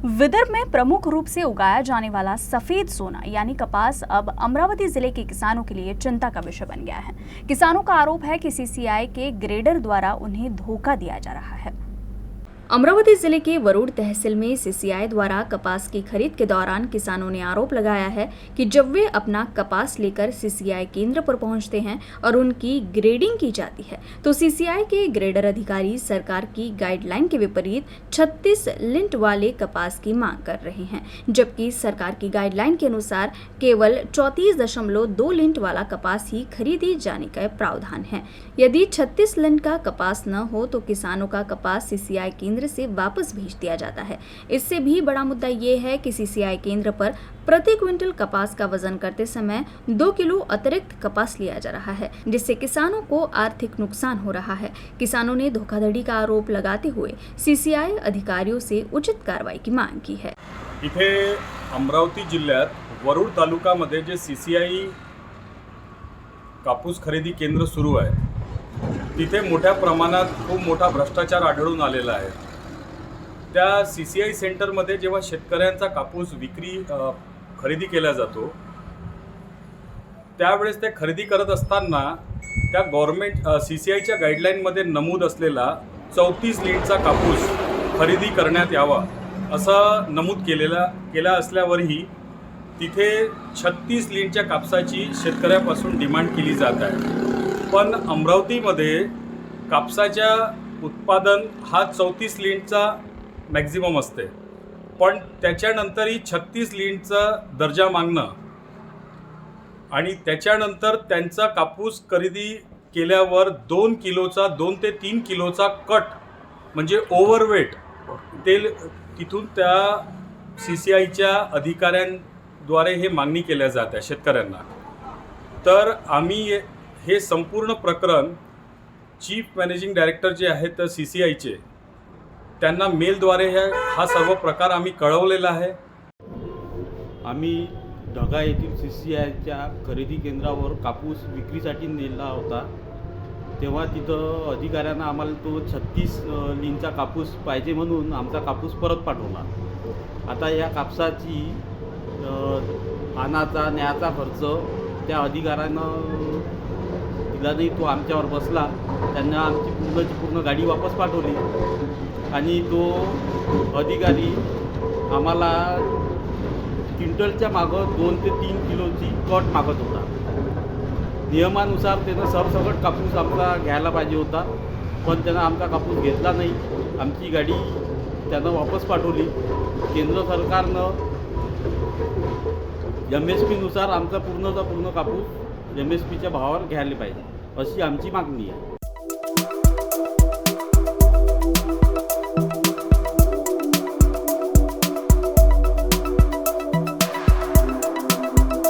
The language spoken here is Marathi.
विदर्भ में प्रमुख रूप से उगाया जाने वाला सफेद सोना यानी कपास अब अमरावती जिले के किसानों के लिए चिंता का विषय बन गया है। किसानों का आरोप है कि सीसीआई के ग्रेडर द्वारा उन्हें धोखा दिया जा रहा है। अमरावती जिले के वरुड़ तहसील में सीसीआई द्वारा कपास की खरीद के दौरान किसानों ने आरोप लगाया है कि जब वे अपना कपास लेकर सीसीआई केंद्र पर पहुंचते हैं और उनकी ग्रेडिंग की जाती है तो सीसीआई के ग्रेडर अधिकारी सरकार की गाइडलाइन के विपरीत 36 लिंट वाले कपास की मांग कर रहे हैं, जबकि सरकार की गाइडलाइन के अनुसार केवल 34.2 लिंट वाला कपास ही खरीदी जाने का प्रावधान है। यदि 36 लिंट का कपास न हो तो किसानों का कपास सीसीआई केंद्र से वापस भेज दिया जाता है। इससे भी बड़ा मुद्दा ये है कि सीसीआई केंद्र पर प्रति क्विंटल कपास का वजन करते समय 2 किलो अतिरिक्त कपास लिया जा रहा है, जिससे किसानों को आर्थिक नुकसान हो रहा है। किसानों ने धोखाधड़ी का आरोप लगाते हुए सीसीआई अधिकारियों से उचित कार्रवाई की मांग की है। इथे अमरावती जिल्ह्यात वरुड़ तालुक्यामध्ये जे सीसीआई कापूस खरेदी केंद्र सुरू आहे तिथे मोठ्या प्रमाणात खूप मोठा भ्रष्टाचार आढळून आलेला आहे। त्या सीसीआई सेंटरमध्ये जेव्हा शेतकऱ्यांचा कापूस खरेदी केला जातो त्यावेळेस ते खरेदी करत असताना त्या गव्हर्नमेंट सीसीआईच्या गाईडलाईनमध्ये नमूद असलेला 34 लिंटचा कापूस खरेदी करण्यात यावा असं नमूद केला असल्यावरही तिथे 36 लिंटच्या कापसाची शेतकऱ्यापासून डिमांड केली जात आहे। पण अमरावतीमध्ये कापसाच्या उत्पादन हा 34 लिंटचा मॅक्झिमम असते, पण त्याच्यानंतरही 36 लिंटचा दर्जा मागणं आणि त्याच्यानंतर त्यांचा कापूस खरेदी केल्यावर 2 किलोचा 2 ते 3 किलोचा कट म्हणजे ओव्हरवेट तेल तिथून त्या सीसीआईच्या अधिकाऱ्यांद्वारे हे मागणी केल्या जाते शेतकऱ्यांना। तर आम्ही हे संपूर्ण प्रकरण चीफ मॅनेजिंग डायरेक्टर जे आहेत सीसीआईचे त्यांना मेलद्वारे हा सर्व प्रकार आम्ही कळवलेला आहे। आम्ही ढगा येथील सीसीआयच्या खरेदी केंद्रावर कापूस विक्रीसाठी नेला होता, तेव्हा तिथं अधिकाऱ्यांना आम्हाला तो 36 लिंटचा कापूस पाहिजे म्हणून आमचा कापूस परत पाठवला। आता या कापसाची आणाचा न्यायाचा खर्च त्या अधिकाऱ्यानं दिला नाही, तो आमच्यावर बसला। त्यांना आमची पूर्ण गाडी वापस पाठवली आणि तो अधिकारी आम्हाला क्विंटलच्या मागं 2 ते 3 किलोची कट मागत होता। नियमानुसार त्यानं सरसकट कापूस आमचा घ्यायला पाहिजे होता, पण त्यानं आमचा कापूस घेतला नाही। आमची गाडी त्यानं वापस पाठवली। केंद्र सरकारनं MSP नुसार आमचा पूर्ण कापूस MSPच्या भावावर घ्यायला पाहिजे अशी आमची मागणी आहे।